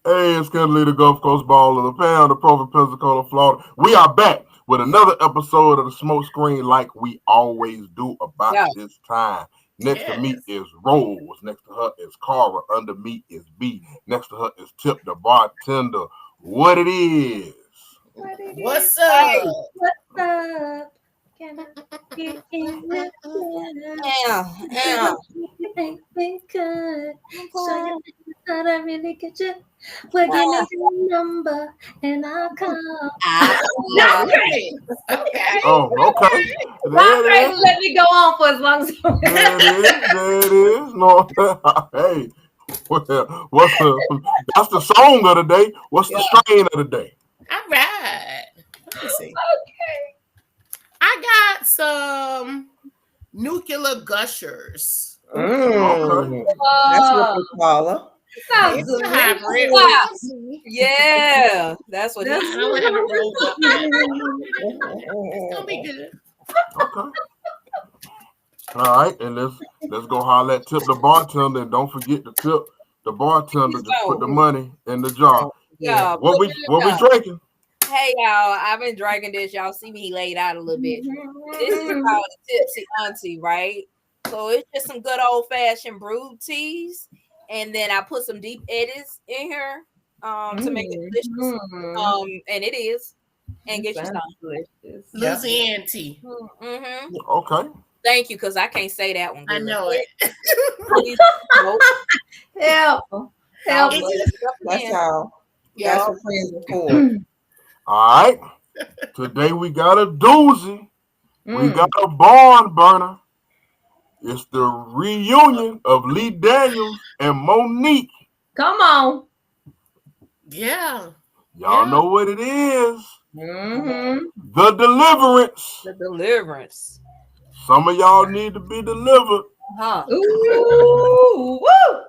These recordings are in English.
Hey, it's Kenley, the Gulf Coast Ball of the Pound, the Pro from Pensacola, Florida. We are back with another episode of the Smoke Screen like we always do about Yeah. this time. Next to me Yes. is Rose. Next to her is Cara. Under me is B. Next to her is Tip, the bartender. What it is. What it is? What's up? What's up? Can I get in with Yeah. you ain't been good. So you thought I really get you. Well, give me your number and I'll call. No, really? Okay. Oh, okay. Rob There it Crazy is. let me go on for as long as There it is. There it is. No, hey, that's the song of the day. What's the strain of the day? All right. Let me see. Okay. I got some nuclear gushers. Okay. That's what we call her. Sounds It's a delicious. hybrid. Wow. Yeah. That's what That's he I don't have it rolled up yet. It's gonna be good. Okay. All right, and let's go holler at Tip the bartender, and don't forget to tip the bartender. Just put the money in the jar. Yeah. What we drinking? Hey y'all, I've been drinking this. Y'all see me laid out a little bit. This is called a tipsy auntie, right? So it's just some good old fashioned brewed teas, and then I put some deep eddies in here to make it delicious. And it is, and get you some. delicious. Louisiana tea. Mm-hmm. Okay. Thank you, because I can't say that one. I good. know it. Please, nope. Help. Help. Is us. it? That's all. Yeah. That's what friends are for. All right. Today we got a doozy. We Mm. got a barn burner. It's the reunion of Lee Daniels and Monique. Come on. Yeah. Y'all Yeah. know what it is. Mm-hmm. The Deliverance. The Deliverance. Some of y'all need to be delivered. Huh. Ooh. Woo.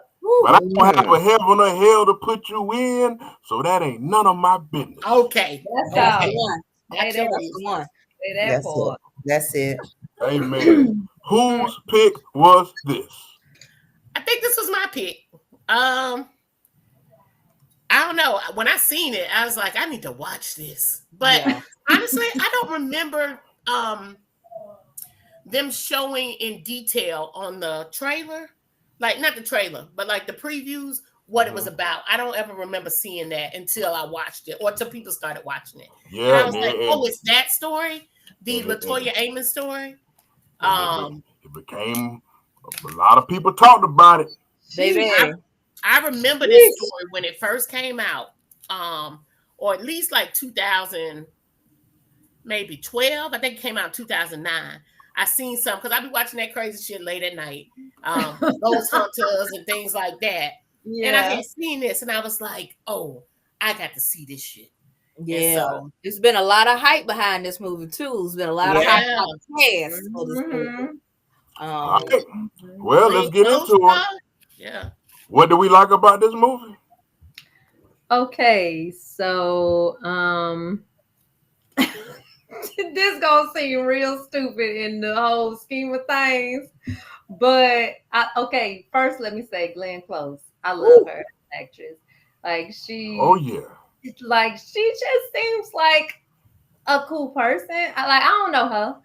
But I don't have a heaven or hell to put you in, so that ain't none of my business. Okay. That's That's out. the one. That's Hey, your That's the one. Say that That's part. it. That's it. Amen. Whose pick was this? I think this was my pick. I don't know. When I seen it, I was like, I need to watch this. But Yeah. honestly, I don't remember them showing in detail on the trailer, like not the trailer, but like the previews, what it was about. I don't ever remember seeing that until I watched it or until people started watching it. And I Yeah, was like, oh, it's that story, the and- Latoya Amon story. it became a lot of people talked about it. Baby. I remember this story when it first came out, or at least like 2000, maybe 12. I think it came out in 2009. I seen some because I be watching that crazy shit late at night, Ghost Hunters and things like that. And I had seen this, and I was like, "Oh, I got to see this shit." Yeah. So, There's been a lot of hype behind this movie too. There's been a lot of hype on the cast for this movie. All right. Well, let's get into it. Yeah. What do we like about this movie? Okay, so this gonna seem real stupid in the whole scheme of things, but okay. First, let me say Glenn Close. I love her as an actress. Like Oh yeah. she just seems like a cool person. I don't know her,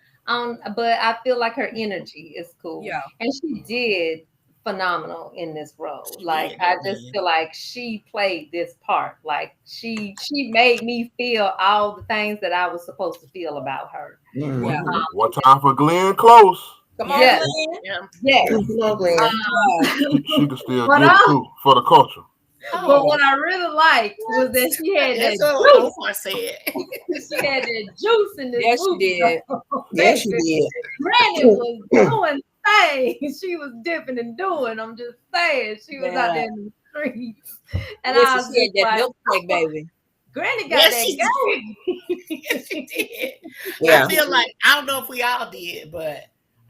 but I feel like her energy is cool. Yeah. And she did phenomenal in this role. Like did, I just feel like she played this part. Like she made me feel all the things that I was supposed to feel about her. Yeah. One time for Glenn Close. Come on, Yes. Glenn. Yeah. Yes. Come on, Glenn. She can still But get it too for the culture. But what I really liked was that she had That's that what juice. I said. She had that juice in this Yes, she movie. did. Yes, she did. Granny was doing things. She was dipping and doing. I'm just saying. She was out there in the streets. And I was Listen, she had just that like, milk cake, baby. Granny got Yes, that she game. Yes, she did. Yeah. I feel like I don't know if we all did, but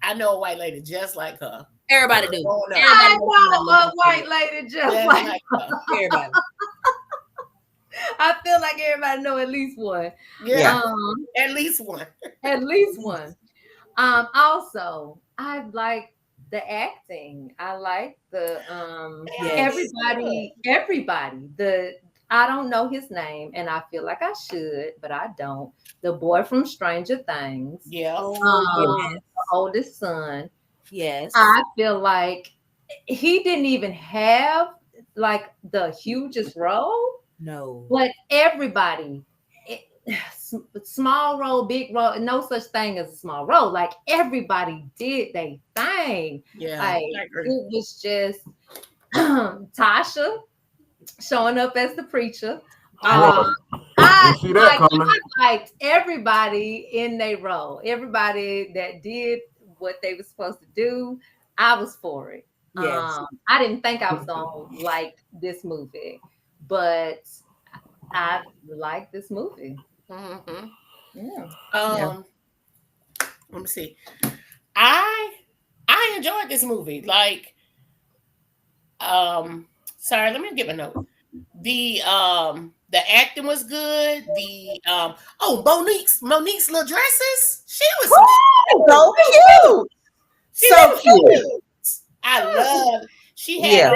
I know a white lady just like her. Everybody do. Growing up. I Everybody know a knows white lady just Just like like her. Everybody. I feel like everybody know at least one. Yeah, Yeah. at least one. At least one. Also, I like the acting. I like the Yes. everybody. The I don't know his name, and I feel like I should, but I don't. The boy from Stranger Things, Yeah. Oh, the oldest son. yes. I feel like he didn't even have like the hugest role, No. but everybody, it, small role, big role, no such thing as a small role. Like everybody did they thing. Yeah. Like I agree. it was just Tasha showing up as the preacher. Boy, I didn't see that like coming. I liked everybody in their role. Everybody that did what they were supposed to do, I was for it. Yes. I didn't think I was gonna like this movie, but I like this movie. Mm-hmm. Yeah. Let me see. I enjoyed this movie. Like, sorry, let me get my note. The acting was good. Monique's little dresses. She was So cute. she So was cute. cute. I love. She had Yeah.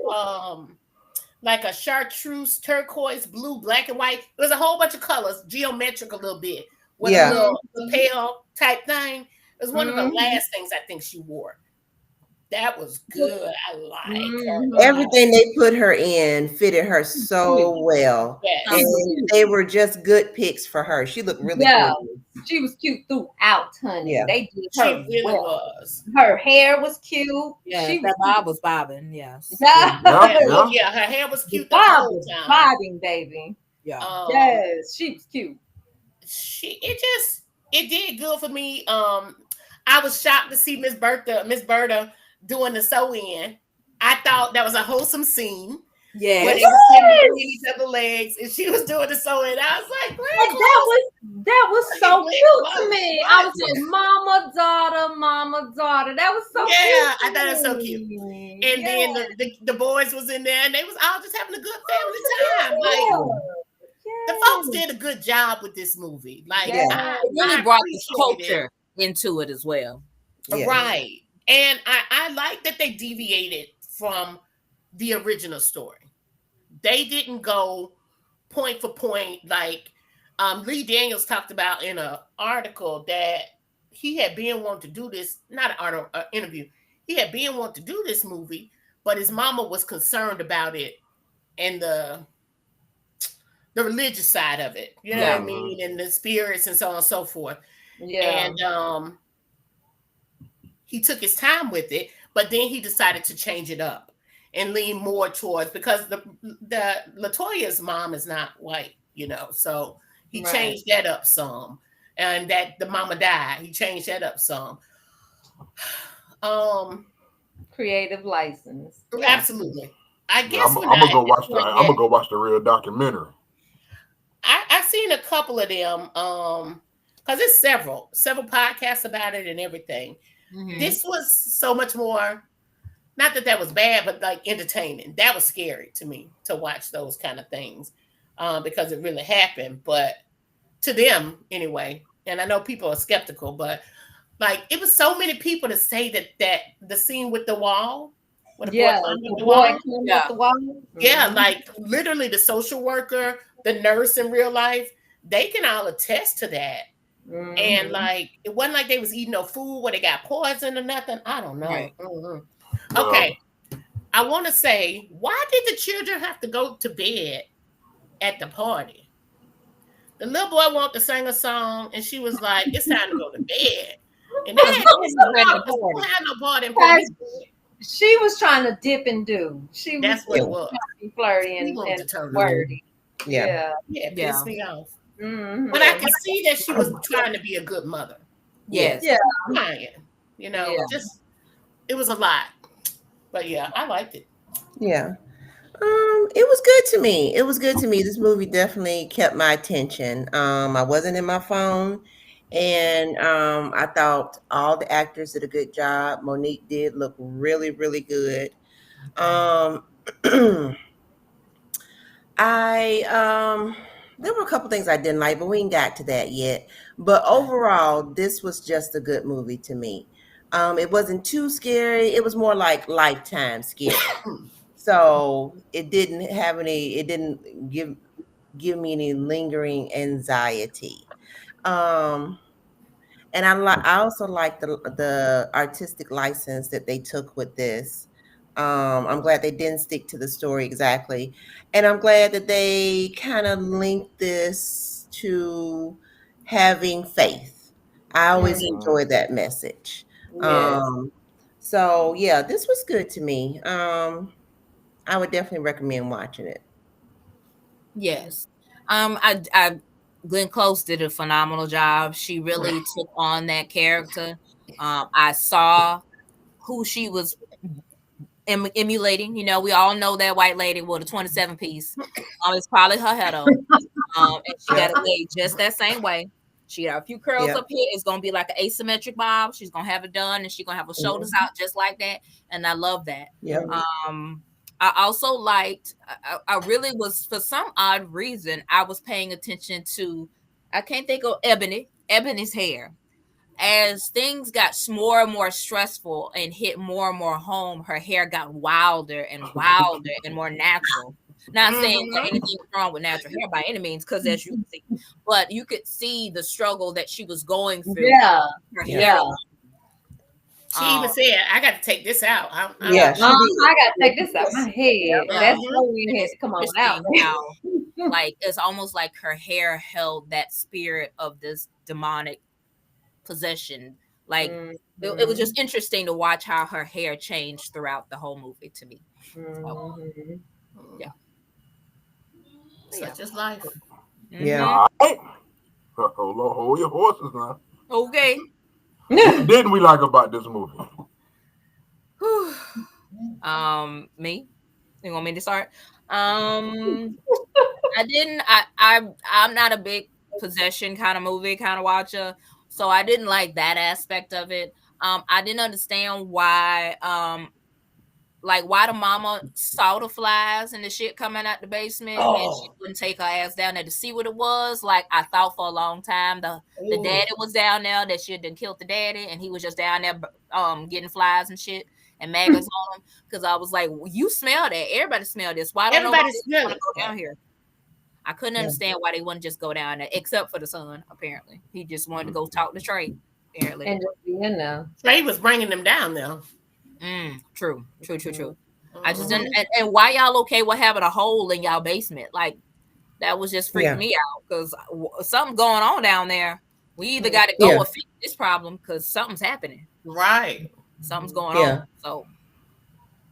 on like a chartreuse, turquoise, blue, black and white. It was a whole bunch of colors, geometric a little bit, with Yeah. a little lapel type thing. It was one of the Mhm. last things I think she wore. That was good. I like her. Mhm. Everything they put her in fitted her so well. Yes. And they were just good picks for her. She looked really Yeah. good. She was cute throughout, honey. Yeah. They did She her really well. was. Her hair was cute. Yeah, She that bob was bobbing. Yes. yeah. Yeah, her hair was cute the Bob whole was time. bobbing, baby. Yeah. Yes, she was cute. It did good for me. I was shocked to see Miss Bertha doing the sew in. I thought that was a wholesome scene where Yes. they were sitting between each other's legs and she was doing the sew in. I was like, Like, "Grandma." that was so Like, cute to like, me. what? I was like, mama, daughter. That was so cute. Yeah, to I thought it was so me. cute. And Yeah. then the boys was in there and they was all just having a good family time. Like the folks did a good job with this movie. Like Yeah. It really I brought the appreciate it. culture into it as well. Yeah. Right. And I like that they deviated from the original story. They didn't go point for point like Lee Daniels talked about in an article that he had been wanting to do this, not an article, interview. He had been wanting to do this movie, but his mama was concerned about it and the religious side of it. You know what I mean? And the spirits and so on and so forth. Yeah. And he took his time with it, but then he decided to change it up and lean more towards because the Latoya's mom is not white, so he Right. changed that up some, and that the mama died, he changed that up some. Creative license. Absolutely. I Yeah, guess I'm we're gonna not go at watch this the. point I'm gonna yet. go watch the real documentary. I've seen a couple of them, because it's several podcasts about it and everything. Mhm. This was so much more. Not that was bad, but like entertaining. That was scary to me to watch those kind of things because it really happened. But to them, anyway, and I know people are skeptical, but like it was so many people to say that the scene with the wall, when the boy Yeah. climbed up The the boy wall, climbed up the wall. yeah, Mhm. like literally the social worker, the nurse in real life, they can all attest to that. And Mhm. like it wasn't like they was eating no food where they got poison or nothing. I don't know. Right. Mhm. Well, Okay. I want to say, why did the children have to go to bed at the party? The little boy wanted to sing a song, and she was like, "It's time to go to bed." And they Because had Mama was ready to no, don't party. have no party before we bed. She was trying to dip and do. She was That's what it was. trying to be flirty He and wanted to turn up. wordy. Yeah. Yeah. Yeah, it Yeah. pissed me off. Mhm. But I can see that she was trying to be a good mother. Yes. Yeah. Trying, Yeah. just it was a lot. But yeah, I liked it. Yeah. It was good to me. It was good to me. This movie definitely kept my attention. I wasn't in my phone, and I thought all the actors did a good job. Monique did look really, really good. Um, there were a couple things I didn't like, but we ain't got to that yet. But overall, this was just a good movie to me. It wasn't too scary. It was more like Lifetime scary. So it didn't have any. It didn't give me any lingering anxiety. Um, and I also like the artistic license that they took with this. I'm glad they didn't stick to the story exactly, and I'm glad that they kind of linked this to having faith. I always Mhm. enjoy that message. Yes. So yeah, this was good to me. I would definitely recommend watching it. Yes. I Glenn Close did a phenomenal job. She really took on that character. I saw who she was emulating. You know, we all know that white lady with a 27 piece. It's probably her head up. And she got Yeah, it laid just that same way. She got a few curls yeah, up here. It's gonna be like an asymmetric bob. She's gonna have it done, and she's gonna have her shoulders mhm, out just like that. And I love that. yeah. Um, I also liked. I really was, for some odd reason, I was paying attention to. I can't think of Ebony. Ebony's hair. As things got more and more stressful and hit more and more home, her hair got wilder and more natural. Not saying that Mm-hmm. anything's wrong with natural hair by any means, because as you can see, but you could see the struggle that she was going through. Yeah. Her Yeah. hair. Yeah. She even said, "I got to take this out. I Yeah, don't." she did. I gotta take this out my head. Yeah. That's Mhm. why we And had it's to come on out. interesting how, like, it's almost like her hair held that spirit of this demonic possession. Like, it was just interesting to watch how her hair changed throughout the whole movie to me. So, Mhm. yeah. Yeah. Such is life. Yeah. Mm-hmm. All right. Hold your horses now. Okay. What didn't we like about this movie? Me. You want me to start? I didn't. I'm not a big possession kind of movie kind of watcher, so I didn't like that aspect of it. I didn't understand why. Like why the mama saw the flies and the shit coming out the basement and she Oh, wouldn't take her ass down there to see what it was. Like I thought for a long time the Ooh. daddy was down there, that she had done killed the daddy and he was just down there getting flies and shit and maggots on him. Because I was like, well, you smell that. Everybody smell this. Why don't nobody Everybody smell want to it. go down here? I couldn't yeah. understand why they wouldn't just go down there, except for the son. Apparently, he just wanted to go talk to Trey. Apparently, And just be in there. Trey was bringing them down there. true, true, true, true. I just didn't. Mhm. And why y'all okay with having a hole in y'all basement? Like that was just freaked Yeah. me out because something going on down there. We either got to go Yeah. or fix this problem because something's happening. Right. Something's going Yeah. on. So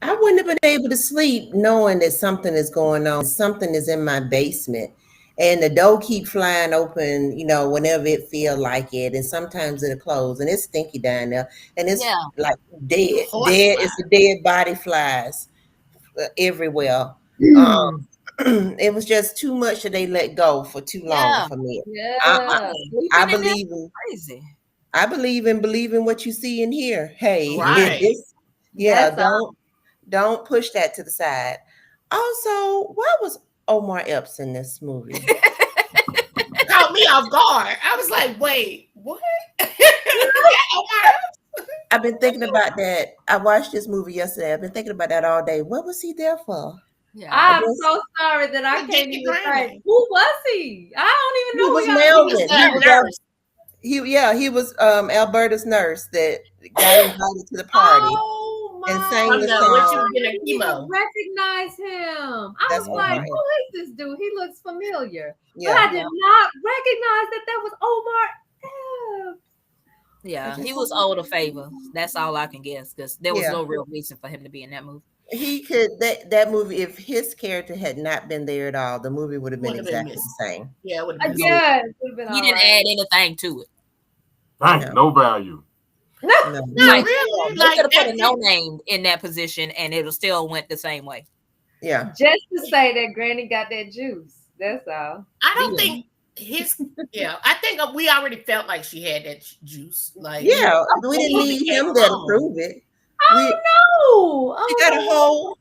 I wouldn't have been able to sleep knowing that something is going on. Something is in my basement. And the door keep flying open, whenever it feel like it. And sometimes it'll close. And it's stinky down there. And it's yeah, like dead. Horse Dead. fly. It's a dead body flies everywhere. Mm. It was just too much that they let go for too long yeah, for me. I, I, Yeah. I sleeping in there believe in crazy. believing what you see and hear. Hey, Right. yeah, That's all. don't push that to the side. Also, why was Omar Epps in this movie? Caught me off guard. I was like, wait, what? I've been thinking about that. I watched this movie yesterday. I've been thinking about that all day. What was he there for? Yeah, I I'm guess so sorry that I He can't get the even think. Grammy. Who was he? I don't even he know was who y'all He was Melvin. the nurse. He was Alberta's nurse that got invited to the party Oh and sang From the my the when she God. song. was I getting didn't even chemo. recognize him. I That's was like, Omar Mhm. who Epps. is this dude? He looks familiar. But Yeah. I did yeah, not recognize that was Omar Epps. I yeah. He just was owed a favor. That's all I can guess because there was yeah. no real reason for him to be in that movie. He could that movie, if his character had not been there at all, the movie would have been Wouldn't have been exactly missed. the same. Yeah, it would have been No, missed. Yeah, it would have been He all didn't right. add anything to it. Dang, no, no value. no. Not Like really. they could Like have put that. a no name in that position and it'll still went the same way. Yeah. Just to say that Granny got that juice. That's all. I don't Yeah. think his. Yeah, I think we already felt like she had that juice. Like Yeah. We when the didn't movie need came him there to along. prove it. Oh We no! she got a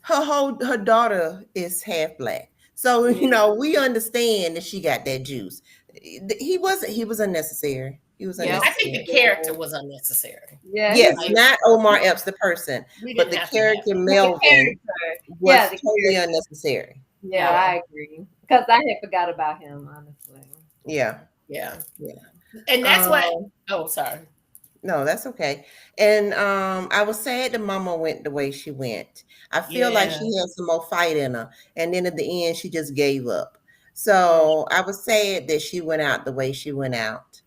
Oh her daughter is half black. So, we understand that she got that juice. He was unnecessary. He was Yep. I think unnecessary. the character was unnecessary. Yeah, Yes, Like, not Omar Epps, the person, we but didn't the have to have character it. Melvin character. was Yeah, the totally character. unnecessary. Yeah, Yeah. I agree. Because I had forgot about him, honestly. Yeah. Yeah. Yeah. And that's what. Um, Oh, sorry. No, that's okay. And I was sad the mama went the way she went. I feel like Yeah. she had some more fight in her. And then at the end, she just gave up. So I was sad that she went out the way she went out.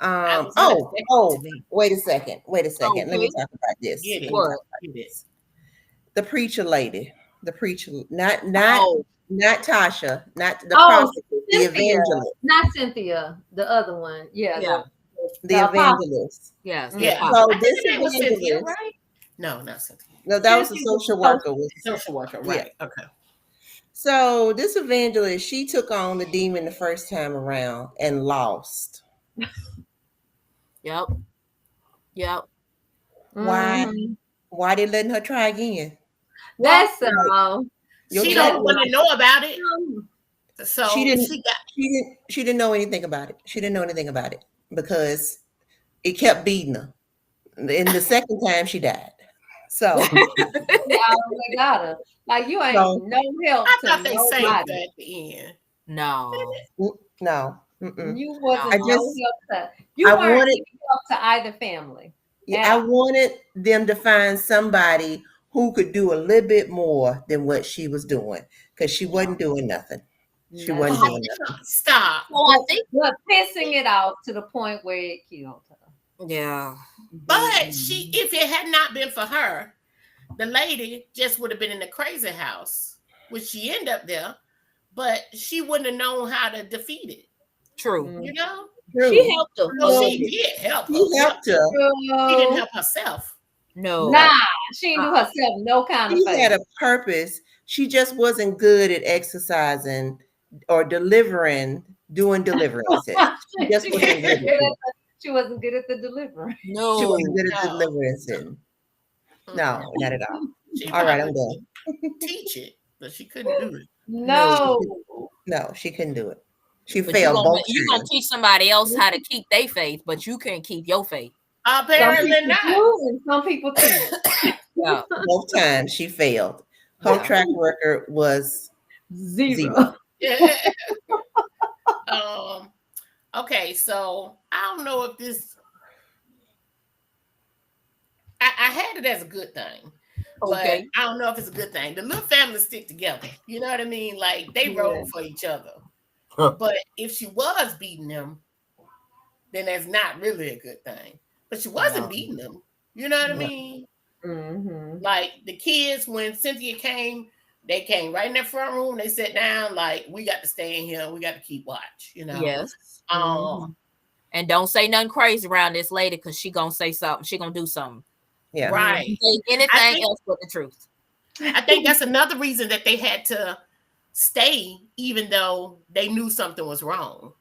I was Oh, unexpected to me. wait a second. Wait a second. Let me Okay. talk about this. Get it. Let me talk What? about Get it. this. The preacher lady. The preacher, not Oh, Tasha, not the oh, prostitute, the Cynthia. evangelist. Not Cynthia, the other one. Yeah, Yeah. The apostle. evangelist. yes. Yeah. Yeah. So I think this her name was Cynthia, evangelist, right? No, not Cynthia. no, that was a Cynthia was social the worker. Was Social worker, Yeah. right? Okay. So this evangelist, she took on the demon the first time around and lost. Yep. Yep. Why? Mhm. Why they letting her try again? That's Your She track don't want to know about it, so She didn't. she got. She didn't know anything about it. She didn't know anything about it because it kept beating her. And the second time she died. So they got her. Like you ain't So- no help I to thought they saved her nobody. at the end. No. no. Mm-mm. You wasn't I no just- help to. You I weren't wanted- even help to either family. I wanted them to find somebody who could do a little bit more than what she was doing because she wasn't doing nothing. She wasn't doing nothing. Stop. Well, I think. But pissing it off to the point where it killed her. Yeah. But she, if it had not been for her, the lady just would have been in the crazy house, which she ended up there, but she wouldn't have known how to defeat it. True. You know? She helped her. Well, Well, she did help her. He helped her. She didn't help herself. No. Nah, she didn't do herself no kind of She favor. had a purpose. She just wasn't good at exercising or doing deliverances. She just wasn't good at it. She wasn't good at the delivery. No. She wasn't good at No. deliverance. No, not at all. She All right, I'm probably done. could teach it, but she couldn't do it. No. No, she couldn't do it. She But failed both you're gonna times. teach somebody else how to keep their faith, but you can't keep your faith. Some Apparently people not. do and some people teach. Yeah. Both times she failed. Her Yeah. track record was Zero. Yeah. Okay, so I don't know if this. I had it as a good thing, Okay. but I don't know if it's a good thing. The little families stick together. You know what I mean? Like they rode for each other. But if she was beating them, then that's not really a good thing. But she wasn't beating them. You know what I mean? Mm-hmm. Like the kids, when Cynthia came, they came right in that front room. They sat down, like, we got to stay in here. We got to keep watch, you know? Yes. And don't say nothing crazy around this lady because she gonna say something. She gonna do something. Yeah. right. Say anything else but the truth. I think that's another reason that they had to stay, even though they knew something was wrong,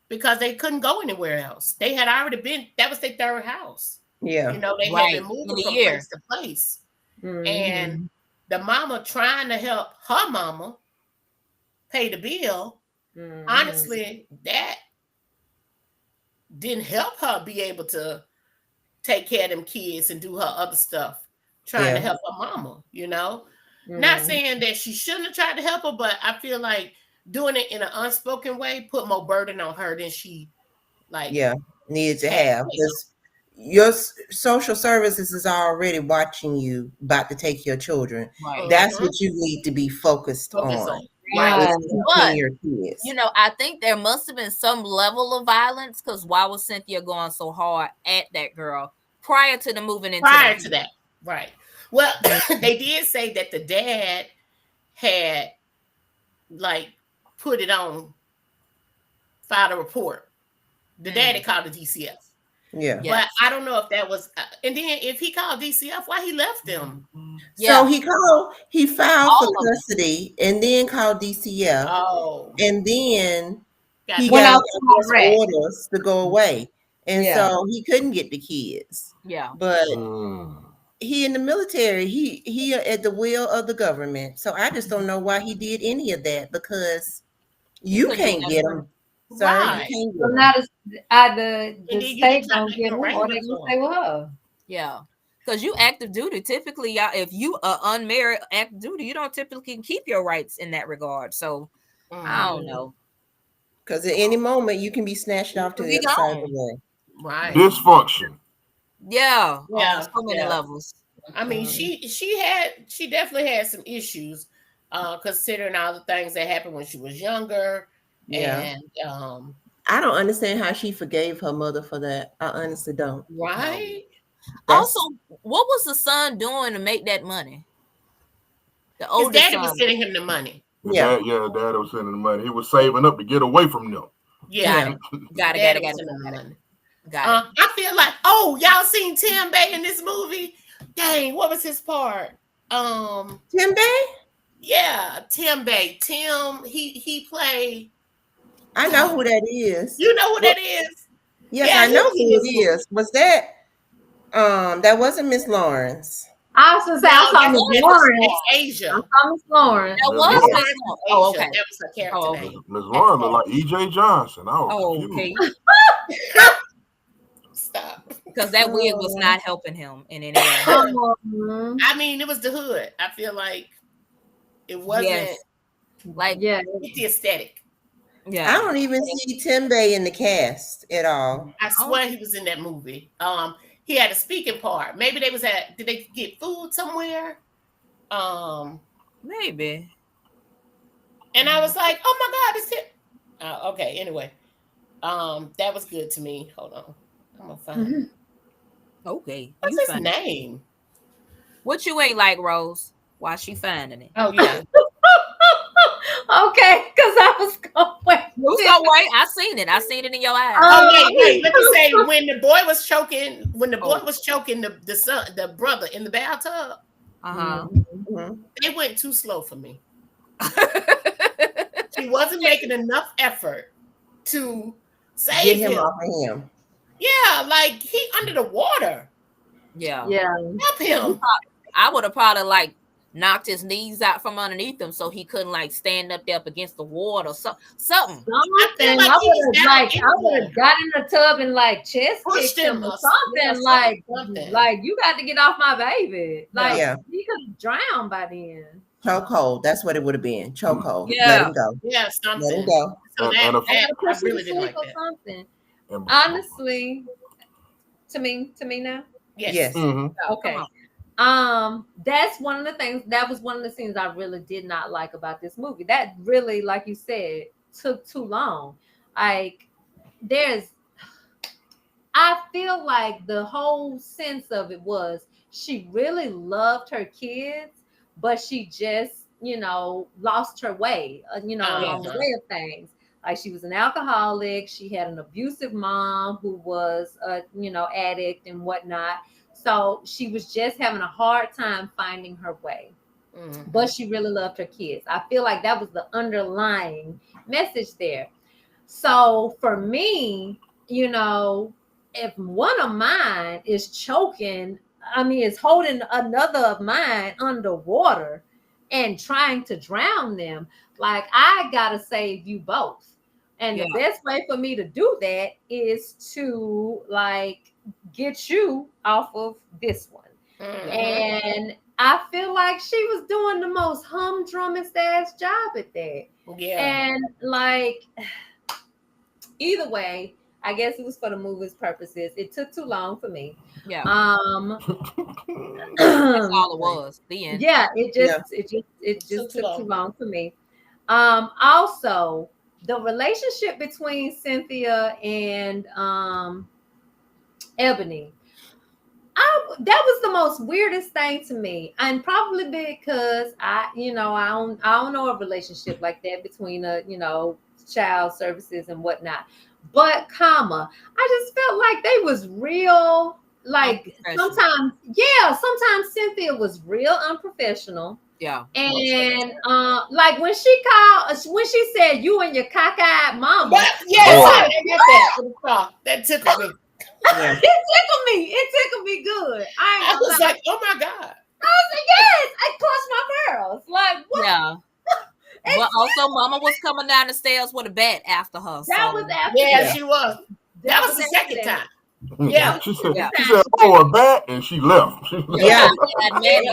because they couldn't go anywhere else. They had already been, that was their third house. Yeah. You know, they Right. had been moving In a from year. place to place. Mm-hmm. And the mama trying to help her mama pay the bill, Mm-hmm. honestly, that didn't help her be able to take care of them kids and do her other stuff, trying to help her mama, you know? Not saying that she shouldn't have tried to help her, but I feel like doing it in an unspoken way put more burden on her than she needed to have, because your social services is already watching you about to take your children. Right. That's what you need to be focused on. Right. Is teaching your kids. You know, I think there must have been some level of violence because why was Cynthia going so hard at that girl prior to the moving into Prior to that, right. Well, they did say that the dad had like put it on, filed a report. The daddy called the DCF. Yeah. Yes. But I don't know if that was, and then if he called DCF, why he left them? So he filed All for of them. custody and then called DCF. Oh, And then he Went got out to arrest. orders to go away. And Yeah. so he couldn't get the kids. Yeah. But he in the military, he at the will of the government. So I just don't know why he did any of that, because you could do can't that get for him. Sir, Right. you can't So get now them. the then you state can try to gonna make get an them, or they arrangement gonna for stay 'em. with her. Yeah. Because you active duty, typically, y'all, if you are unmarried active duty, you don't typically keep your rights in that regard. So I don't know. Because at any moment you can be snatched off to the Be other side of the gone. world. Right. Dysfunction. Yeah, on Yeah, so many yeah. levels. I mean, she definitely had some issues, considering all the things that happened when she was younger, Yeah. and I don't understand how she forgave her mother for that. I honestly don't. right. Also, That's what was the son doing to make that money? The His oldest daddy was son. sending him the money. Yeah. Dad was sending the money. He was saving up to get away from them. Yeah, Got it. Got it. daddy Got was it. sending the money. Got it. I feel like, oh, y'all seen Tim Bay in this movie? Dang, what was his part? Tim Bay? Yeah, Tim Bay. Tim, he played. I know who that is. You know who What? that is? Yes, Yeah, I he know was in who this it movie. is. Was that wasn't Miss Lawrence. I was gonna say I No, saw Miss Lawrence. it's Asia. I saw Miss Lawrence. That Miss was Lawrence. Miss Lawrence Lawrence. is Oh, Asia. okay. That was her character Oh, okay. name. Miss Lauren looked like E.J. Johnson. I was Oh, confused. okay. Stop. Because that wig was not helping him in any way. Mhm. I mean, it was the hood. I feel like it wasn't Yes. Like, Yeah, with the aesthetic. yeah. I don't even see Tim Bay in the cast at all. I swear he was in that movie. He had a speaking part. Maybe they was at. Did they get food somewhere? Maybe. And I was like, oh my God, it's him. Okay. Anyway, that was good to me. Hold on, I'm gonna find. Mhm. Okay. What's You his find name? what you ain't like, Rose? Why she finding it? Oh yeah. Okay, because I was going wait. You so wait. I seen it. I seen it in your eyes. Oh wait. Let me say, when the boy was choking, the son, the brother in the bathtub, Uh-huh. Mhm. they went too slow for me. She wasn't making enough effort to Get save him him. off of him. Yeah, like he under the water. Yeah. Yeah. Help him. I would have probably like knocked his knees out from underneath him so he couldn't like stand up there up against the wall or something. Something. like I he was would have down like in I would there. have got in the tub and like chest Pushed kicked him him or or something. something. Like you got to get off my baby. Like Yeah. he could have drowned by then. Chokehold. That's what it would have been. Chokehold. Yeah. Let him go. Yeah, Let him something. go. So And a- that I Push him really to didn't sleep like or that. something. and- Honestly, to me now. Yes. Mhm. Okay. Come That's one of the things. That was one of the things I really did not like about this movie. That really, like you said, took too long. Like I feel like the whole sense of it was she really loved her kids, but she just, lost her way, along the Uh-huh. way of things. Like she was an alcoholic. She had an abusive mom who was a, addict and whatnot. So she was just having a hard time finding her way. Mhm. But she really loved her kids. I feel like that was the underlying message there. So for me, if one of mine is choking, is holding another of mine underwater and trying to drown them, like I gotta save you both. And the best way for me to do that is to like get you off of this one. Mhm. And I feel like she was doing the most humdrummest ass job at that. Yeah. And like either way, I guess it was for the movie's purposes. It took too long for me. Yeah. That's all it was. The end. Yeah, it just took too long for me. Also, the relationship between Cynthia and Ebony, that was the most weirdest thing to me, and probably because I don't know a relationship like that between child services and whatnot. But I just felt like they was real. Like sometimes Cynthia was real unprofessional. Yeah. And like when she said you and your cockeyed mama. Yes, that tickled me. Yeah. It tickled me good. I was like, oh my God. I was like, yes, I clutched my pearls. Like what? Yeah. But also, Mama was coming down the stairs with a bat after her. That So was after Yeah, that. she was. That was the after second that. time. Yeah. She said, Yeah. she said, "Oh, a bat," and she left. yeah, Yeah. yeah, Nanny.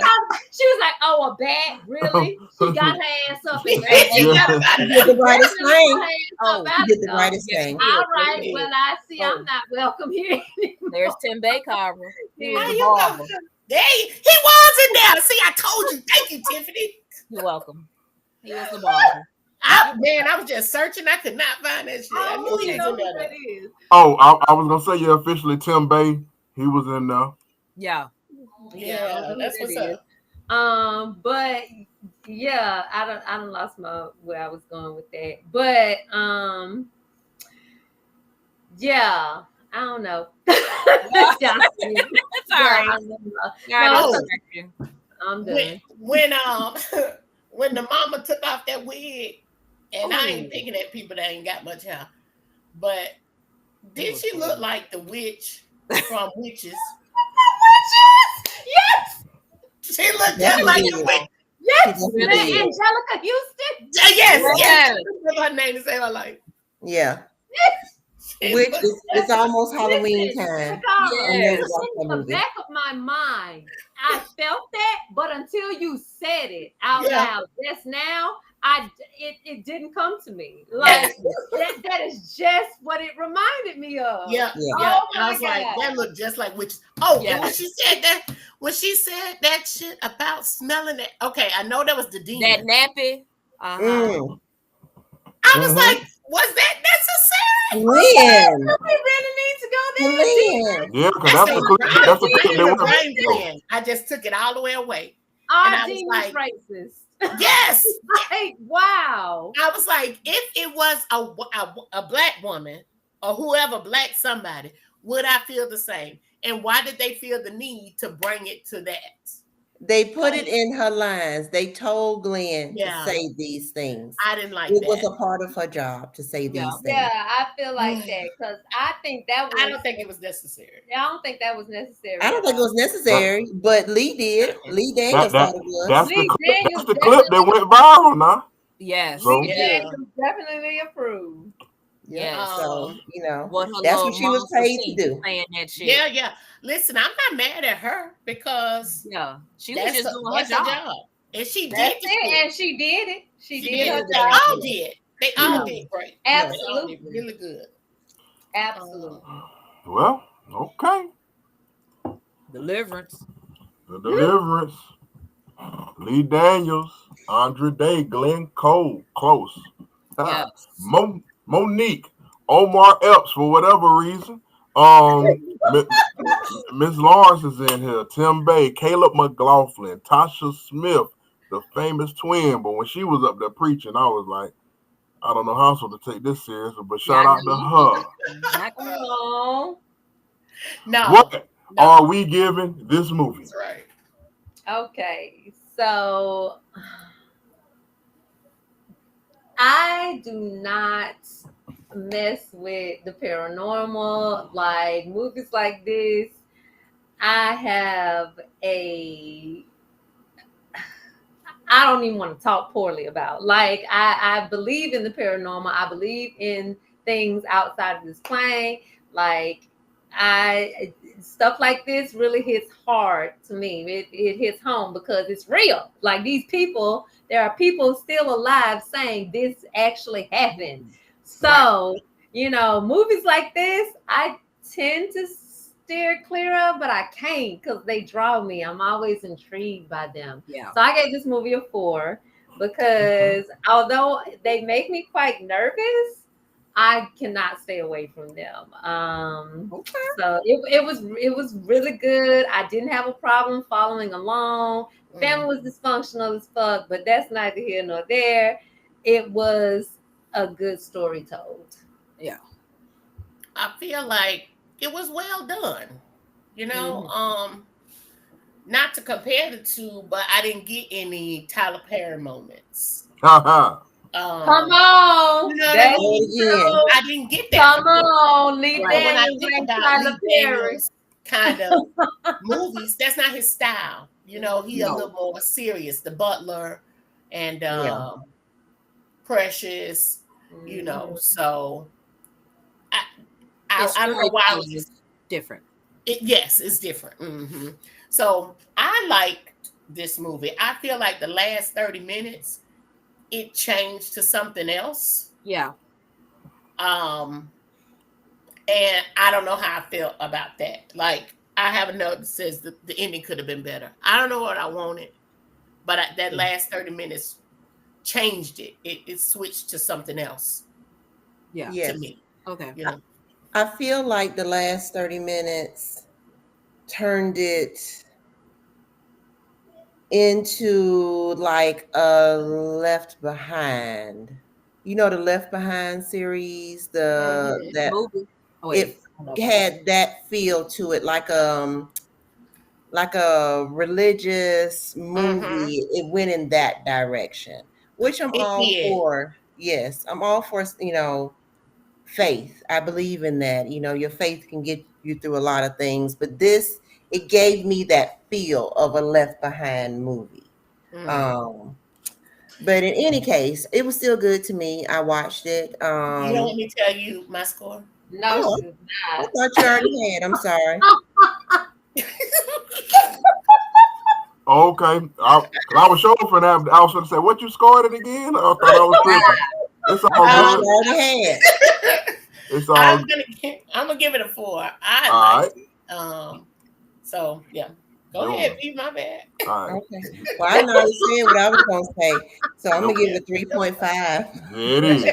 She was like, "Oh, a bat? Really?" She got her ass up and She Yeah. got us out of You did there. the brightest got her thing. ass Oh, up You out did of the there. brightest Yes, thing. you All did. right. Yeah. Well, I see. Oh. I'm not welcome here anymore. There's Tim Carver. He was How the you barber. know? He was in there. See, I told you. Thank you, Tiffany. You're welcome. He was the barber. I was just searching. I could not find that shit. I I knew don't he even was know in who there. that is. Oh, I was gonna say, yeah, officially Tim Bay. He was in there. Yeah. Yeah, I don't know who that's that what's is. up. But yeah, I don't lost my where I was going with that. But yeah, I don't know. It's all right. No, Oh. I'm done. When when the mama took off that wig, and I Ooh. ain't picking at people that ain't got much hair, but did she look like the witch from Witches? Yes, She looked just Definitely like did. the witch. yes, She man, definitely did. Angelica Houston. Yes. That's her name to say her life. Yeah. She Which looked- it's almost Halloween Listen, time. Takara, I know Yes. you watched that in the movie. back of my mind, I felt that, but until you said it out Yeah. loud just now, it didn't come to me. Like that is just what it reminded me of. Yeah, Yeah. yeah. Oh my I was like, God. that looked just like Witches. Oh, Yeah. and when she said that shit about smelling it, okay, I know that was the demon. That nappy. Uh-huh. Mm. I was like, was that necessary? Glenn. We really need to go there. Glenn. Yeah, because that's the clip. That's the clip they the went. brain blend. I just took it all the way away. Our And I was demons like- racist. Yes. Like, wow. I was like, if it was a black woman or whoever, black somebody, would I feel the same? And why did they feel the need to bring it to that? They put it in her lines. They told Glenn Yeah. to say these things. I didn't like It that. was a part of her job to say these things. Yeah, I feel like that because I think that was. I don't think it was necessary. I don't think that was necessary. I don't think it was necessary, but Lee did. Lee Daniels thought it was. That's Lee the clip. Daniels That's the clip that went viral now. Yes. So- Lee Yeah. Daniels definitely approved. Yes. So, you know, What her that's little what she was monster paid to teeth do. saying that shit. Yeah. Listen, I'm not mad at her because Yeah. She was that's just a- doing her that's job. And she That's did the it, shit. and she did it. She She did did her it. They job. all did. They all Yeah. did great. They all did Absolutely, really good. absolutely. Well, okay. Deliverance. The Deliverance. Lee Daniels, Andre Day, Glenn Cole, close. Yes. Monique, Omar Epps, for whatever reason. Miss Lawrence is in here. Tim Bay, Caleb McLaughlin, Tasha Smith, the famous twin. But when she was up there preaching, I was like, I don't know how I'm supposed to take this seriously, but shout out to her. Not gonna- Oh, No. What are we giving this movie? That's right. okay. So I do not mess with the paranormal, like movies like this. I don't even want to talk poorly about. Like I believe in the paranormal. I believe in things outside of this plane. Like stuff like this really hits hard to me. It hits home because it's real. Like these people, there are people still alive saying this actually happened. So, movies like this, I tend to steer clear of, but I can't because they draw me. I'm always intrigued by them. Yeah. So I gave this movie a 4 because although they make me quite nervous, I cannot stay away from them. So it was really good. I didn't have a problem following along. Family was dysfunctional as fuck, but that's neither here nor there. It was a good story told. Yeah. I feel like it was well done. Not to compare the two, but I didn't get any Tyler Perry moments. Come on. You know what I That's mean? true. I didn't get that. Come on, Lee But when I Daniels think and about Tyler Lee Perry. Daniels kind of movies, that's not his style. He a No. little more serious. The Butler and precious, you know. So I It's don't know why I was just different. yes, it's different. So I liked this movie. I feel like the last 30 minutes it changed to something else. Yeah. Um, and I don't know how I feel about that. Like I have a note that says the ending could have been better. I don't know what I wanted, but that last 30 minutes changed it. It switched to something else. Yeah. To Yes. me, Okay. you know. I feel like the last 30 minutes turned it into like a Left Behind. You know the Left Behind series, Mhm. that Movie. Oh wait. it had that feel to it, like a religious Mhm. movie. It went in that direction, which I'm It all did. for. Yes, I'm all for, faith. I believe in that. Your faith can get you through a lot of things, but it gave me that feel of a Left Behind movie. Mm. Um, but in any case, it was still good to me. I watched it. You don't want me to tell you my score? No, Oh, she's I not. thought you already had. I'm sorry. Okay. I was sure for that. I was going to say, what you scored it again? I thought I was tripping. It's I all thought Um, you good. already had. It's all good. I'm gonna give it a 4. I All liked right. it. So yeah. Go ahead, Doing. be my bad. All right. Okay. Well, I already said what I was going to say, so I'm gonna give Yep. it a 3.5. There it is.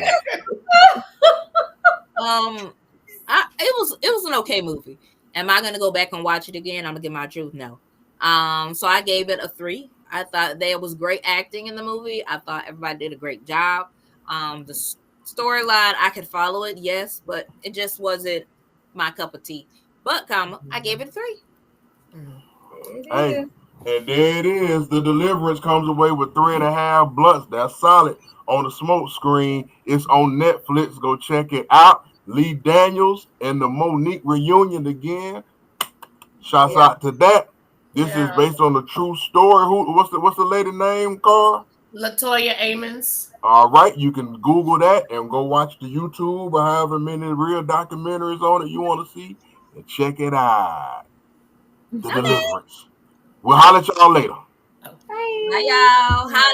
It was an okay movie. Am I gonna go back and watch it again? I'm gonna give my truth. No. So I gave it a 3. I thought there was great acting in the movie. I thought everybody did a great job. The storyline I could follow it, yes, but it just wasn't my cup of tea. But I gave it a 3. Mm. It Hey, is. and there it is. The Deliverance comes away with 3.5 blunts. That's solid on the smoke screen. It's on Netflix. Go check it out. Lee Daniels and the Monique reunion again. Shouts Yeah. out to that. This is Yeah. based on a true story. What's the lady name, Carl? Latoya Amons. All right, you can Google that and go watch the YouTube or however many real documentaries on it you want to see and check it out. The Okay. Deliverance. We'll holler at y'all later. Oh. Bye, Bye. y'all. Holla